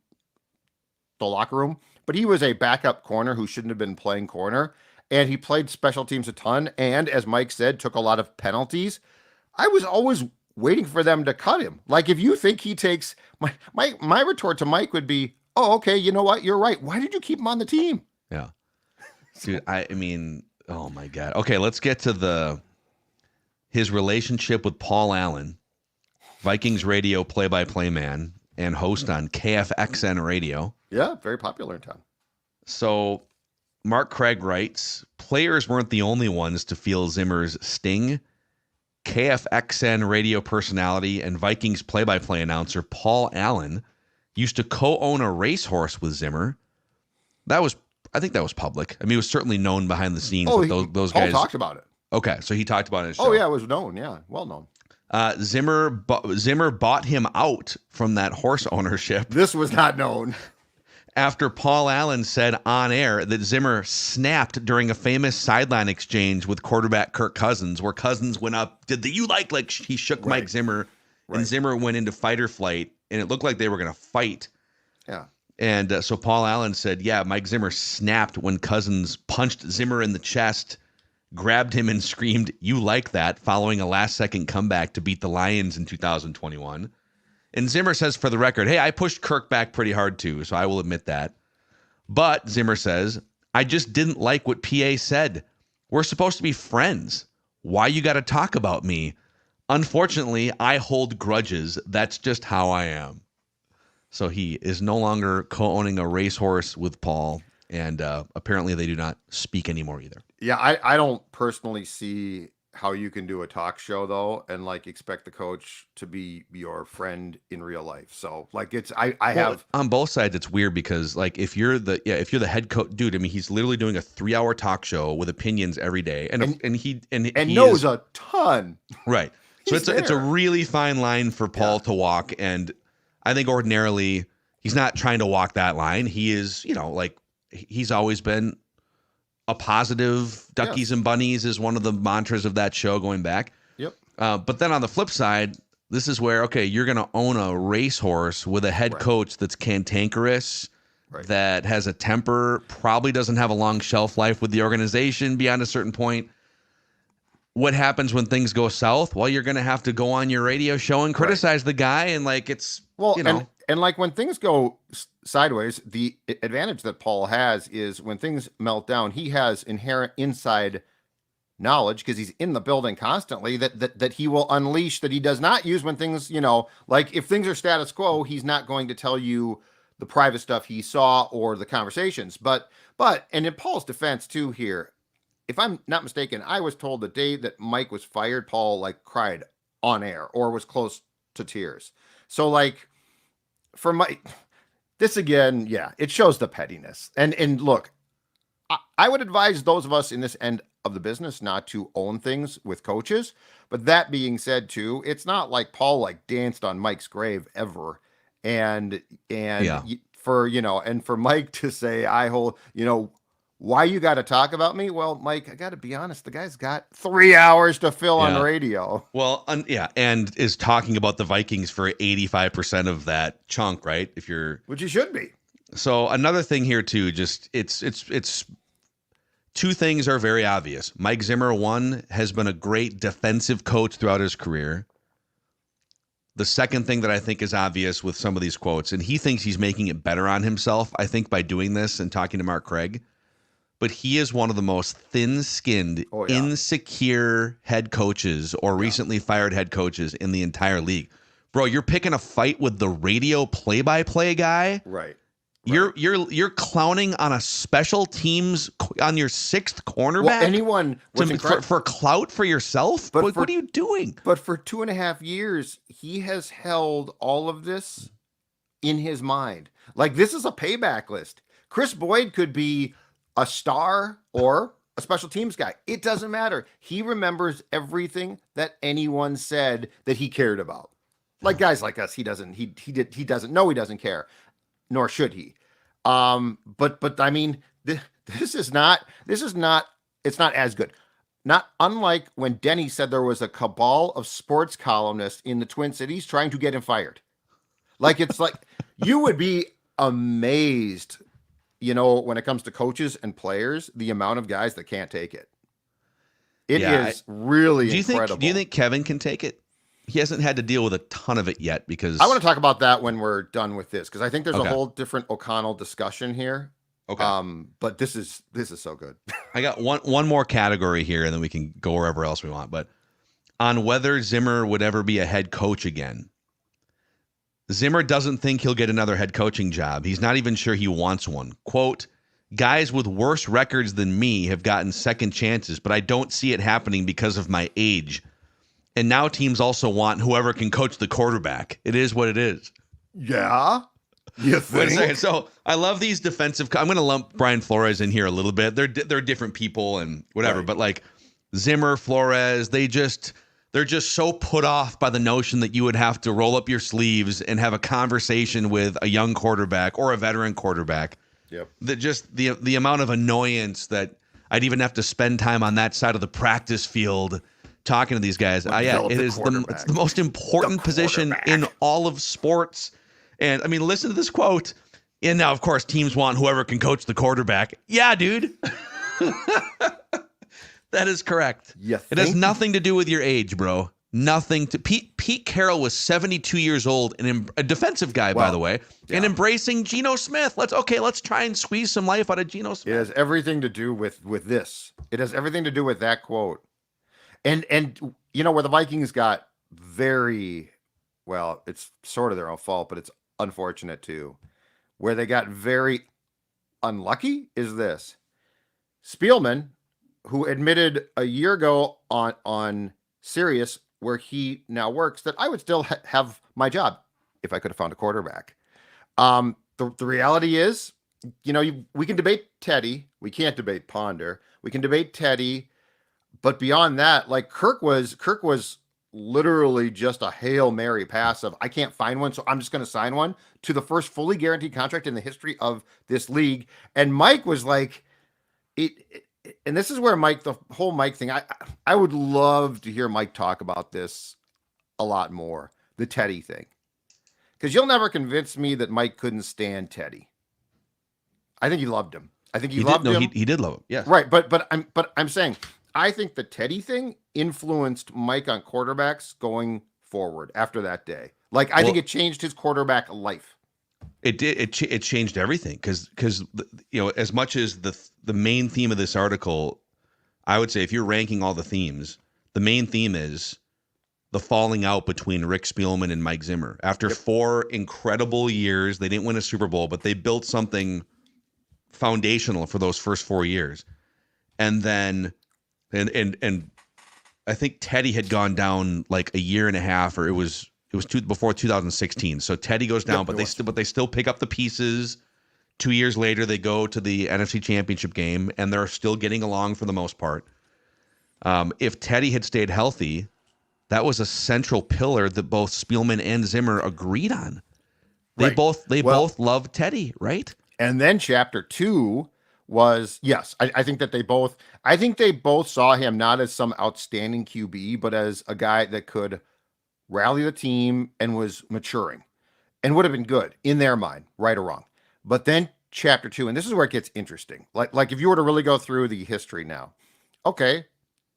the locker room, but he was a backup corner who shouldn't have been playing corner, and he played special teams a ton, and as Mike said, took a lot of penalties. I was always waiting for them to cut him. Like, if you think he takes my retort to Mike would be, oh, okay, you know what? You're right. Why did you keep him on the team? Yeah. Dude, I mean, oh my God. Okay, let's get to his relationship with Paul Allen, Vikings radio play-by-play man and host on KFXN radio. Yeah, very popular in town. So Mark Craig writes, players weren't the only ones to feel Zimmer's sting. KFXN radio personality and Vikings play-by-play announcer Paul Allen used to co-own a racehorse with Zimmer. I think that was public. I mean, it was certainly known behind the scenes. Oh, those Paul guys talked about it. Okay, so he talked about it in his show. Oh, yeah, it was known. Yeah, well known. Zimmer bought him out from that horse ownership. This was not known. After Paul Allen said on air that Zimmer snapped during a famous sideline exchange with quarterback Kirk Cousins, where Cousins went up, he shook Mike Zimmer, and Zimmer went into fight or flight, and it looked like they were going to fight. Yeah. And so Paul Allen said, yeah, Mike Zimmer snapped when Cousins punched Zimmer in the chest, grabbed him and screamed, "You like that," following a last-second comeback to beat the Lions in 2021. And Zimmer says, for the record, hey, I pushed Kirk back pretty hard too, so I will admit that. But, Zimmer says, I just didn't like what PA said. We're supposed to be friends. Why you got to talk about me? Unfortunately, I hold grudges. That's just how I am. So he is no longer co-owning a racehorse with Paul, and apparently they do not speak anymore either. Yeah, I don't personally see how you can do a talk show though and like expect the coach to be your friend in real life. So like I have on both sides. It's weird because like if you're the head coach, dude, I mean he's literally doing a 3-hour talk show with opinions every day, and he knows a ton. Right. So it's a really fine line for Paul to walk, and I think ordinarily he's not trying to walk that line. He is, like he's always been a positive. Duckies and bunnies is one of the mantras of that show going back. Yep. But then on the flip side, this is where, okay, you're going to own a racehorse with a head coach that's cantankerous, that has a temper, probably doesn't have a long shelf life with the organization beyond a certain point. What happens when things go south? Well, you're going to have to go on your radio show and criticize the guy. And like, it's, And like when things go sideways, the advantage that Paul has is when things melt down, he has inherent inside knowledge because he's in the building constantly that he will unleash, that he does not use when things, like if things are status quo, he's not going to tell you the private stuff he saw or the conversations. But and in Paul's defense too here, if I'm not mistaken, I was told the day that Mike was fired, Paul like cried on air or was close to tears. So like, for Mike, this again, it shows the pettiness. And look, I would advise those of us in this end of the business not to own things with coaches. But that being said, too, it's not like Paul like danced on Mike's grave ever. And for Mike to say, I hold, why you got to talk about me? Well, Mike, I got to be honest. The guy's got 3 hours to fill on radio. Well, and is talking about the Vikings for 85% of that chunk, right? Which he should be. So another thing here too, just it's two things are very obvious. Mike Zimmer, one, has been a great defensive coach throughout his career. The second thing that I think is obvious with some of these quotes, and he thinks he's making it better on himself, I think, by doing this and talking to Mark Craig. But he is one of the most thin-skinned, insecure head coaches or recently fired head coaches in the entire league. Bro, you're picking a fight with the radio play-by-play guy. Right. You're clowning on a special teams on your sixth cornerback. Well, anyone for clout for yourself. But what are you doing? But for 2.5 years, he has held all of this in his mind. Like this is a payback list. Chris Boyd could be a star or a special teams guy. It doesn't matter. He remembers everything that anyone said that he cared about. Like guys like us, he doesn't care. nor should he. But I mean, this is not, it's not as good. Not unlike when Denny said there was a cabal of sports columnists in the Twin Cities trying to get him fired. Like, it's like, you would be amazed, when it comes to coaches and players, the amount of guys that can't take it. It is really incredible. Do you think Kevin can take it? He hasn't had to deal with a ton of it yet because I want to talk about that when we're done with this, because I think there's a whole different O'Connell discussion here. Okay. But this is so good. I got one more category here, and then we can go wherever else we want. But on whether Zimmer would ever be a head coach again, Zimmer doesn't think he'll get another head coaching job. He's not even sure he wants one. Quote, guys with worse records than me have gotten second chances, but I don't see it happening because of my age. And now teams also want whoever can coach the quarterback. It is what it is. Yeah. You think? Wait a second. So I love these defensive. I'm going to lump Brian Flores in here a little bit. They're different people and whatever, right. But like Zimmer, Flores, they're just so put off by the notion that you would have to roll up your sleeves and have a conversation with a young quarterback or a veteran quarterback. Yep. That just the amount of annoyance that I'd even have to spend time on that side of the practice field talking to these guys. It's the most important position in all of sports. And I mean, listen to this quote. And now, of course, teams want whoever can coach the quarterback. Yeah, dude. That is correct. It has nothing to do with your age, bro. Nothing to Pete Carroll was 72 years old and a defensive guy, by the way, and embracing Geno Smith. Let's try and squeeze some life out of Geno Smith. It has everything to do with this. It has everything to do with that quote. And where the Vikings got very, well, it's sort of their own fault, but it's unfortunate too. Where they got very unlucky is this. Spielman, who admitted a year ago on Sirius, where he now works, that I would still have my job if I could have found a quarterback. The reality is, we can debate Teddy. We can't debate Ponder. We can debate Teddy. But beyond that, like Kirk was literally just a Hail Mary pass of, I can't find one, so I'm just going to sign one, to the first fully guaranteed contract in the history of this league. And Mike was like, and this is where the whole Mike thing, I would love to hear Mike talk about this a lot more, the Teddy thing. Because you'll never convince me that Mike couldn't stand Teddy. I think he loved him. I think he loved him. He did love him. Yeah. Right. But I'm saying, I think the Teddy thing influenced Mike on quarterbacks going forward after that day. Like, I think it changed his quarterback life. It did. It changed everything because as much as the main theme of this article, I would say if you're ranking all the themes, the main theme is the falling out between Rick Spielman and Mike Zimmer. After 4 incredible years, they didn't win a Super Bowl, but they built something foundational for those first 4 years, and then and I think Teddy had gone down like a year and a half, or it was before 2016. So Teddy goes down, but they still pick up the pieces. 2 years later, they go to the NFC Championship game, and they're still getting along for the most part. If Teddy had stayed healthy, that was a central pillar that both Spielman and Zimmer agreed on. They both loved Teddy, right? And then chapter 2 was, yes, I think that they both saw him not as some outstanding QB, but as a guy that could rally the team and was maturing and would have been good in their mind, right or wrong. But then chapter 2, and this is where it gets interesting. Like if you were to really go through the history now, okay,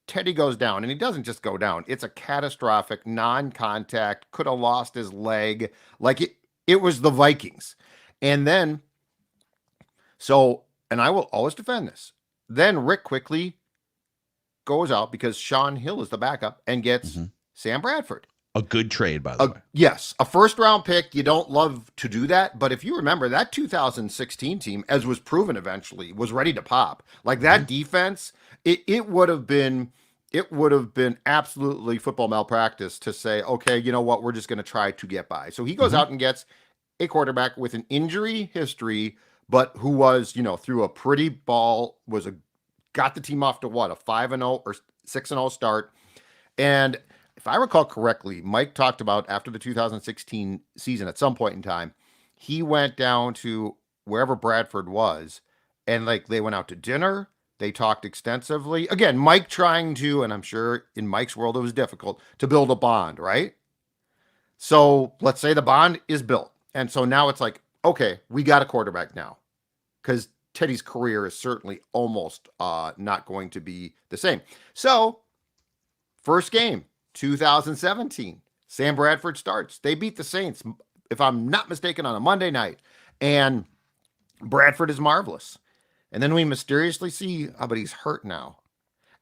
Teddy goes down, and he doesn't just go down. It's a catastrophic non-contact, could have lost his leg. Like it was the Vikings. And then, and I will always defend this. Then Rick quickly goes out because Sean Hill is the backup and gets Sam Bradford. A good trade, by the way. Yes, a first-round pick. You don't love to do that, but if you remember, that 2016 team, as was proven eventually, was ready to pop. Like that defense, it would have been absolutely football malpractice to say, okay, you know what, we're just going to try to get by. So he goes out and gets a quarterback with an injury history, but who was, through a pretty ball, got the team off to what, a 5-0 or 6-0 start. And if I recall correctly, Mike talked about after the 2016 season at some point in time, he went down to wherever Bradford was, and like they went out to dinner. They talked extensively. Again, Mike trying to, and I'm sure in Mike's world it was difficult to build a bond, right? So let's say the bond is built. And so now it's like, okay, we got a quarterback now. Because Teddy's career is certainly almost not going to be the same. So, first game, 2017. Sam Bradford starts. They beat the Saints, if I'm not mistaken, on a Monday night. And Bradford is marvelous. And then we mysteriously see, but he's hurt now.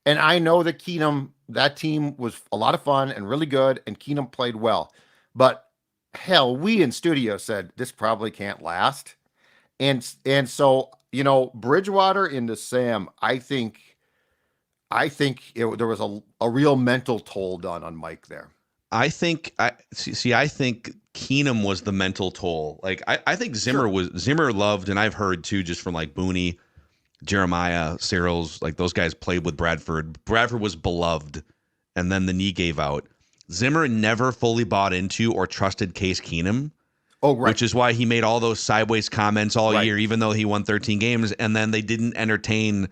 And I know that Keenum, that team was a lot of fun and really good, and Keenum played well. But hell, we in studio said this probably can't last. And so, Bridgewater into Sam, I think there was a real mental toll done on Mike there. I think Keenum was the mental toll. Like I think Zimmer loved, and I've heard too, just from like Booney, Jeremiah, Cyril's, like those guys played with Bradford. Bradford was beloved, and then the knee gave out. Zimmer never fully bought into or trusted Case Keenum. Oh, right. Which is why he made all those sideways comments all year, even though he won 13 games, and then they didn't entertain,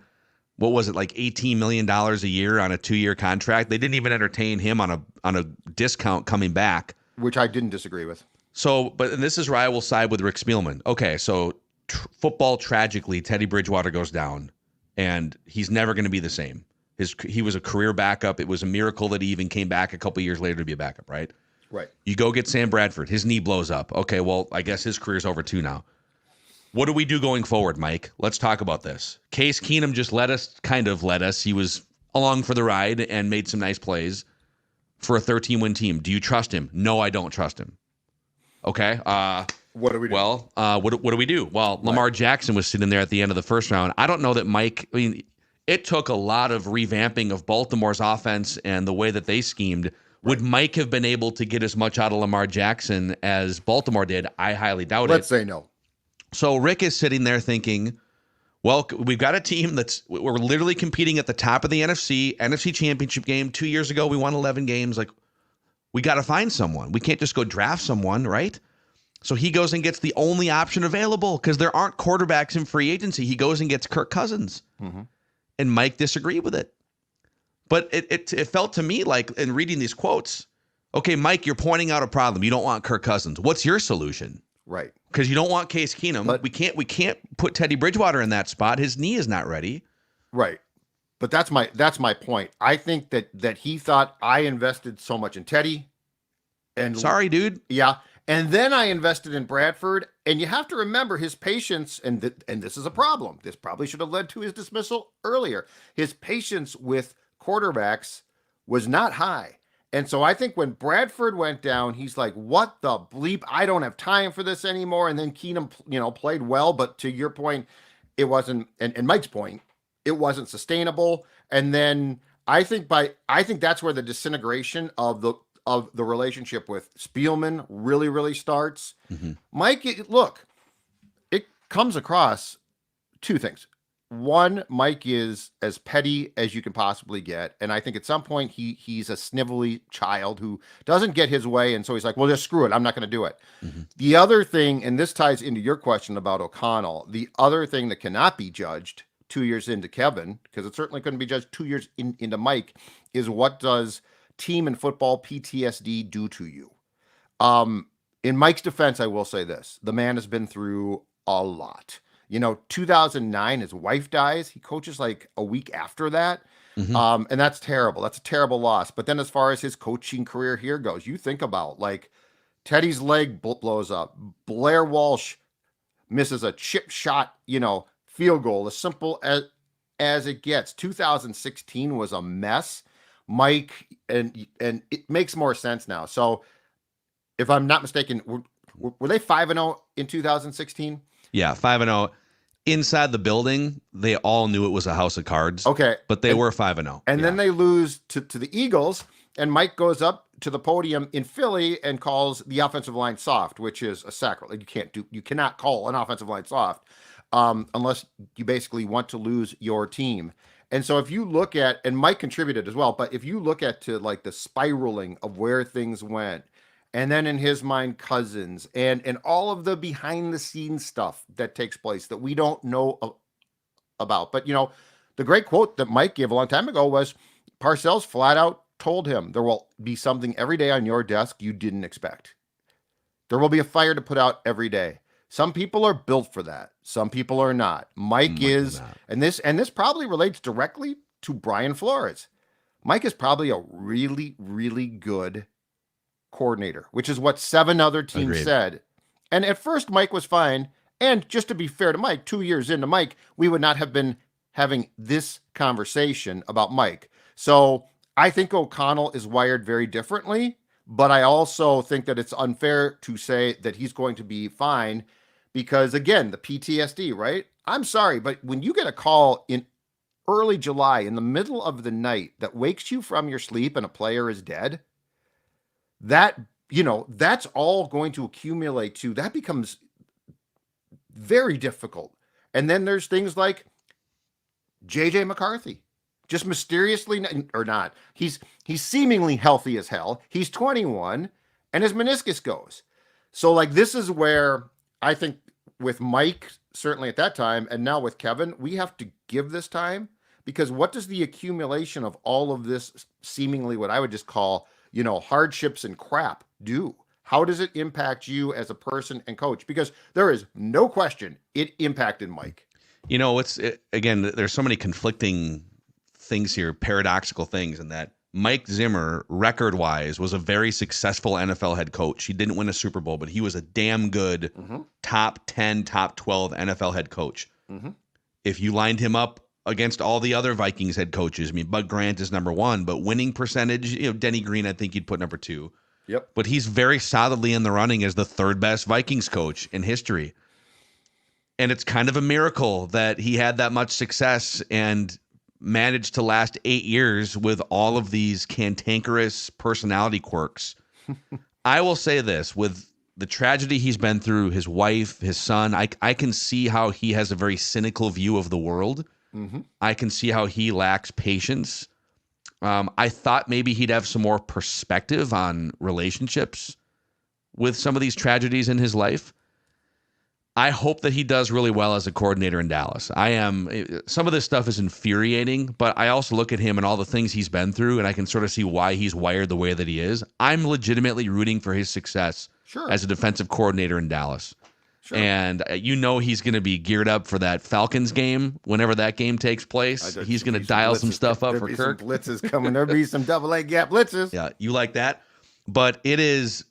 what was it, like $18 million a year on a 2-year contract? They didn't even entertain him on a discount coming back. Which I didn't disagree with. So, and this is where I will side with Rick Spielman. Okay, so football, tragically, Teddy Bridgewater goes down, and he's never going to be the same. He was a career backup. It was a miracle that he even came back a couple years later to be a backup, right? Right. You go get Sam Bradford. His knee blows up. Okay, well, I guess his career's over too now. What do we do going forward, Mike? Let's talk about this. Case Keenum just let us. He was along for the ride and made some nice plays for a 13-win team. Do you trust him? No, I don't trust him. Okay. What do we do? Well, what do we do? Well, Lamar Jackson was sitting there at the end of the first round. I don't know that Mike, it took a lot of revamping of Baltimore's offense and the way that they schemed. Would Mike have been able to get as much out of Lamar Jackson as Baltimore did? I highly doubt it. Let's say no. So Rick is sitting there thinking, well, we've got a team we're literally competing at the top of the NFC Championship game. 2 years ago, we won 11 games. Like, we got to find someone. We can't just go draft someone, right? So he goes and gets the only option available because there aren't quarterbacks in free agency. He goes and gets Kirk Cousins. Mm-hmm. And Mike disagreed with it. But it felt to me like, in reading these quotes, okay, Mike, you're pointing out a problem. You don't want Kirk Cousins. What's your solution? Right. Because you don't want Case Keenum. But we can't put Teddy Bridgewater in that spot. His knee is not ready. Right. But that's my point. I think that he thought I invested so much in Teddy. And sorry, dude. Yeah. And then I invested in Bradford. And you have to remember his patience, and this is a problem. This probably should have led to his dismissal earlier. His patience with quarterbacks was not high. And so I think when Bradford went down, he's like, what the bleep? I don't have time for this anymore. And then Keenum, played well. But to your point, it wasn't, and Mike's point, it wasn't sustainable. And then I think that's where the disintegration of the relationship with Spielman really, really starts. Mm-hmm. Mike, look, it comes across two things. One, Mike is as petty as you can possibly get. And I think at some point he's a snivelly child who doesn't get his way. And so he's like, well, just screw it. I'm not going to do it. Mm-hmm. The other thing, and this ties into your question about O'Connell, the other thing that cannot be judged 2 years into Kevin, because it certainly couldn't be judged 2 years into Mike, is what does team and football PTSD do to you? In Mike's defense, I will say this. The man has been through a lot. 2009, his wife dies. He coaches like a week after that. Mm-hmm. And that's terrible. That's a terrible loss. But then as far as his coaching career here goes, you think about like Teddy's leg blows up. Blair Walsh misses a chip shot, field goal, as simple as it gets. 2016 was a mess. Mike, and it makes more sense now. So if I'm not mistaken, were they 5-0 in 2016? Yeah, 5-0. Inside the building, they all knew it was a house of cards. Okay. But they were 5-0. And then they lose to the Eagles, and Mike goes up to the podium in Philly and calls the offensive line soft, which is a sacrilege. You cannot call an offensive line soft unless you basically want to lose your team. And so if you look at, and Mike contributed as well, but if you look at to like the spiraling of where things went, and then in his mind, Cousins, and all of the behind the scenes stuff that takes place that we don't know about. But, the great quote that Mike gave a long time ago was Parcells flat out told him there will be something every day on your desk you didn't expect. There will be a fire to put out every day. Some people are built for that. Some people are not. Mike is, and this probably relates directly to Brian Flores. Mike is probably a really, really good coordinator, which is what 7 other teams said. And at first, Mike was fine. And just to be fair to Mike, 2 years into Mike, we would not have been having this conversation about Mike. So I think O'Connell is wired very differently, but I also think that it's unfair to say that he's going to be fine because, again, the PTSD, right? I'm sorry, but when you get a call in early July in the middle of the night that wakes you from your sleep and a player is dead, that, that's all going to accumulate to, that becomes very difficult. And then there's things like JJ McCarthy, just mysteriously, or not, he's seemingly healthy as hell. He's 21 and his meniscus goes. So like, this is where I think with Mike, certainly at that time, and now with Kevin, we have to give this time, because what does the accumulation of all of this seemingly what I would just call, hardships and crap do? How does it impact you as a person and coach? Because there is no question it impacted Mike. Again, there's so many conflicting things here, paradoxical things, in that Mike Zimmer, record-wise, was a very successful NFL head coach. He didn't win a Super Bowl, but he was a damn good top 10, top 12 NFL head coach. If you lined him up against all the other Vikings head coaches, Bud Grant is number 1, but winning percentage, Denny Green, I think you'd put number 2. Yep. But he's very solidly in the running as the 3rd best Vikings coach in history. And it's kind of a miracle that he had that much success and managed to last 8 years with all of these cantankerous personality quirks. I will say this, with the tragedy he's been through, his wife, his son, I can see how he has a very cynical view of the world. I can see how he lacks patience. I thought maybe he'd have some more perspective on relationships with some of these tragedies in his life. I hope that he does really well as a coordinator in Dallas. Some of this stuff is infuriating, but I also look at him and all the things he's been through, and I can sort of see why he's wired the way that he is. I'm legitimately rooting for his success as a defensive coordinator in Dallas. And he's going to be geared up for that Falcons game whenever that game takes place. He's going to dial some stuff up for Kirk. Some blitzes coming. There'll be some double-A gap blitzes. Yeah, you like that? But it is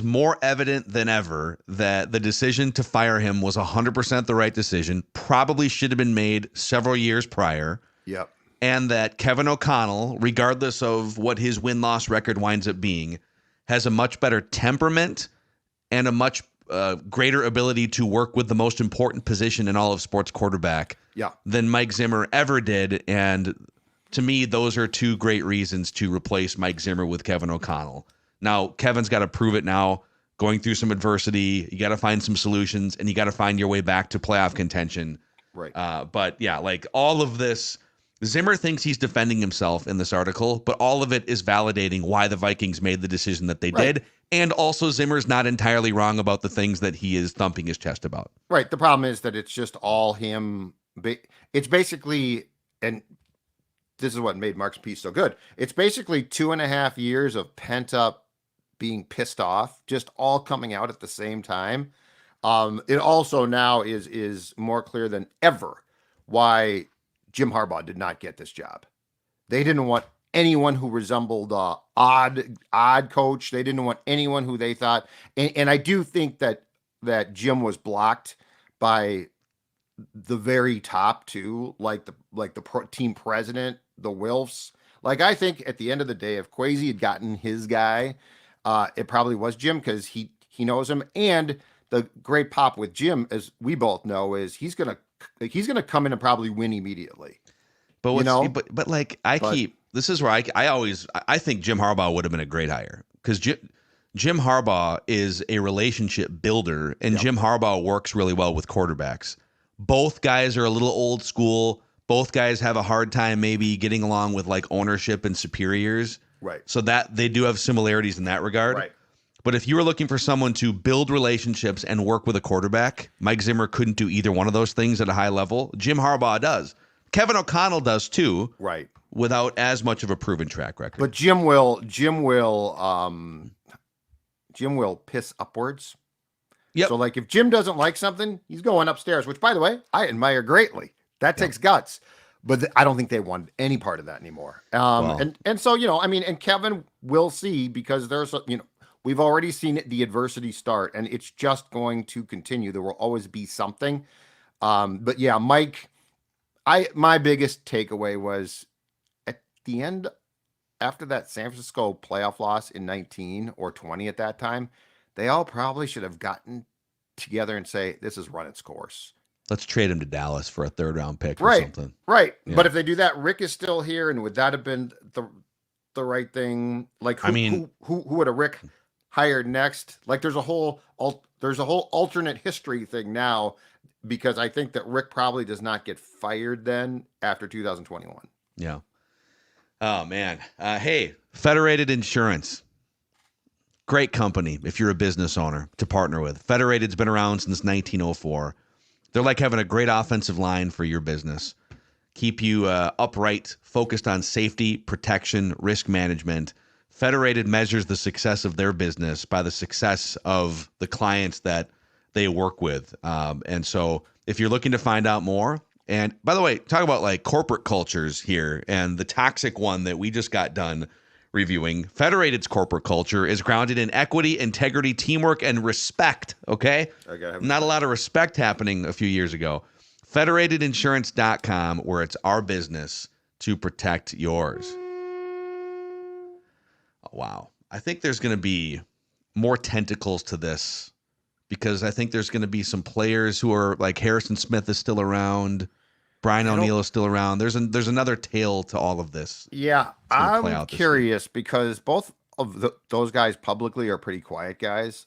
more evident than ever that the decision to fire him was 100% the right decision, probably should have been made several years prior. Yep. And that Kevin O'Connell, regardless of what his win-loss record winds up being, has a much better temperament and a much greater ability to work with the most important position in all of sports, quarterback, than Mike Zimmer ever did. And to me, those are 2 great reasons to replace Mike Zimmer with Kevin O'Connell. Now, Kevin's got to prove it now, going through some adversity. You got to find some solutions, and you got to find your way back to playoff contention. Right. But yeah, like all of this, Zimmer thinks he's defending himself in this article, but all of it is validating why the Vikings made the decision that they did. And also, Zimmer's not entirely wrong about the things that he is thumping his chest about. Right. The problem is that it's just all him. It's basically, and this is what made Mark's piece so good, it's basically 2.5 years of pent up being pissed off, just all coming out at the same time. It also now is more clear than ever why Jim Harbaugh did not get this job. They didn't want anyone who resembled odd coach. They didn't want anyone who they thought, and I do think that Jim was blocked by the very top too, like the team president, the Wilfs. Like, I think at the end of the day, if Kwesi had gotten his guy, it probably was Jim, because he knows him. And the great pop with Jim, as we both know, is he's gonna come in and probably win immediately. But this is where I think Jim Harbaugh would have been a great hire, because Jim Harbaugh is a relationship builder, and Jim Harbaugh works really well with quarterbacks. Both guys are a little old school. Both guys have a hard time maybe getting along with like ownership and superiors. Right. So that they do have similarities in that regard. Right. But if you were looking for someone to build relationships and work with a quarterback, Mike Zimmer couldn't do either one of those things at a high level. Jim Harbaugh does. Kevin O'Connell does too. Right. Without as much of a proven track record. But Jim will piss upwards. Yep. So like if Jim doesn't like something, he's going upstairs, which by the way, I admire greatly. That takes guts. But I don't think they want any part of that anymore. And so, and Kevin will see, because there's, we've already seen the adversity start, and it's just going to continue. There will always be something. But yeah, Mike, my biggest takeaway was at the end, after that San Francisco playoff loss in 19 or 20 at that time, they all probably should have gotten together and say, this has run its course. Let's trade him to Dallas for a 3rd round pick or something. Right. Yeah. But if they do that, Rick is still here, and would that have been the right thing? Like, who would have Rick hired next? Like, there's a whole alternate history thing now, because I think that Rick probably does not get fired then after 2021. Yeah. Oh man. Hey, Federated Insurance. Great company if you're a business owner to partner with. Federated's been around since 1904. They're like having a great offensive line for your business. Keep you upright, focused on safety, protection, risk management. Federated measures the success of their business by the success of the clients that they work with. And so if you're looking to find out more, and by the way, talk about like corporate cultures here, and the toxic one that we just got done reviewing. Federated's corporate culture is grounded in equity, integrity, teamwork, and respect. Okay? Not a lot of respect happening a few years ago. Federatedinsurance.com, where it's our business to protect yours. Wow. I think there's going to be more tentacles to this, because I think there's going to be some players who are like Harrison Smith is still around. Brian O'Neill is still around. There's another tail to all of this. Yeah, I'm curious, because both of those guys publicly are pretty quiet guys.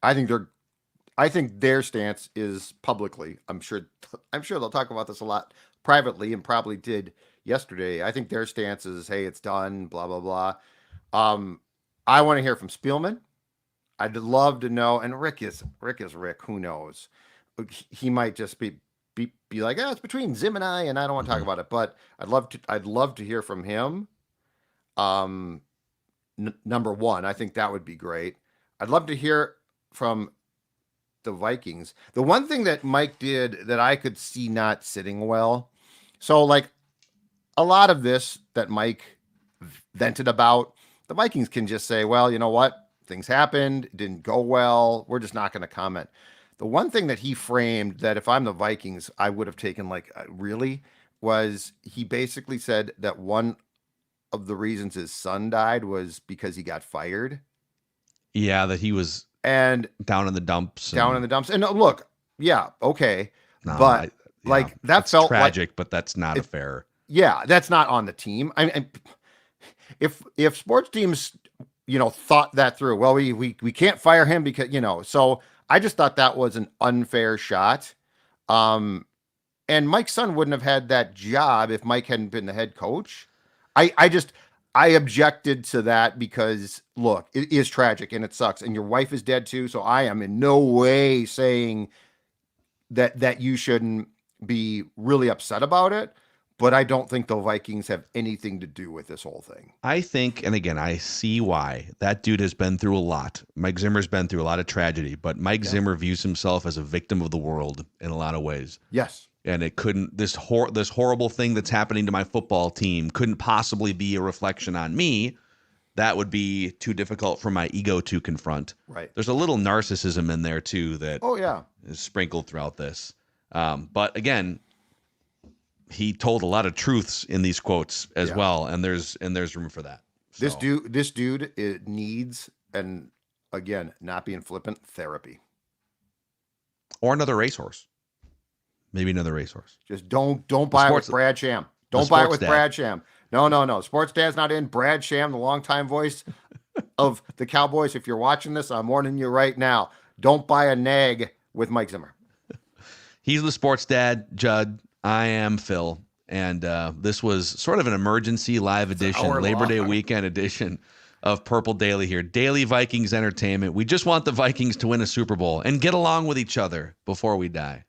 I think their stance is publicly. I'm sure they'll talk about this a lot privately, and probably did yesterday. I think their stance is, hey, it's done, blah blah blah. I want to hear from Spielman. I'd love to know, and Rick is Rick. Who knows? He might just be like, it's between Zim and I don't want to talk about it. But I'd love to hear from him. Number one, I think that would be great. I'd love to hear from the Vikings. The one thing that Mike did that I could see not sitting well, so like a lot of this that Mike vented about, the Vikings can just say, well, you know what? Things happened, it didn't go well. We're just not going to comment. The one thing that he framed that if I'm the Vikings, I would have taken really, was he basically said that one of the reasons his son died was because he got fired. Yeah, that he was down in the dumps. And look, yeah, okay. No, but that felt tragic, but that's not fair. Yeah, that's not on the team. I mean, if sports teams, thought that through, well, we can't fire him because, so I just thought that was an unfair shot. And Mike's son wouldn't have had that job if Mike hadn't been the head coach. I objected to that because, look, it is tragic and it sucks. And your wife is dead too. So I am in no way saying that you shouldn't be really upset about it. But I don't think the Vikings have anything to do with this whole thing. I think, and again, I see why. That dude has been through a lot. Mike Zimmer's been through a lot of tragedy, but Mike Zimmer views himself as a victim of the world in a lot of ways. Yes. And it couldn't, this horrible thing that's happening to my football team couldn't possibly be a reflection on me. That would be too difficult for my ego to confront. Right. There's a little narcissism in there too that is sprinkled throughout this. But again, he told a lot of truths in these quotes as well, and there's room for that. So. This dude it needs, and again, not being flippant, therapy. Or another racehorse. Maybe another racehorse. Just don't buy it with Brad Sham. Don't buy it with Brad Sham. No. Sports Dad's not in. Brad Sham, the longtime voice of the Cowboys. If you're watching this, I'm warning you right now. Don't buy a nag with Mike Zimmer. He's the Sports Dad, Judd. I am Phil, and this was sort of an emergency live edition, Labor Day weekend edition of Purple Daily here. Daily Vikings entertainment. We just want the Vikings to win a Super Bowl and get along with each other before we die.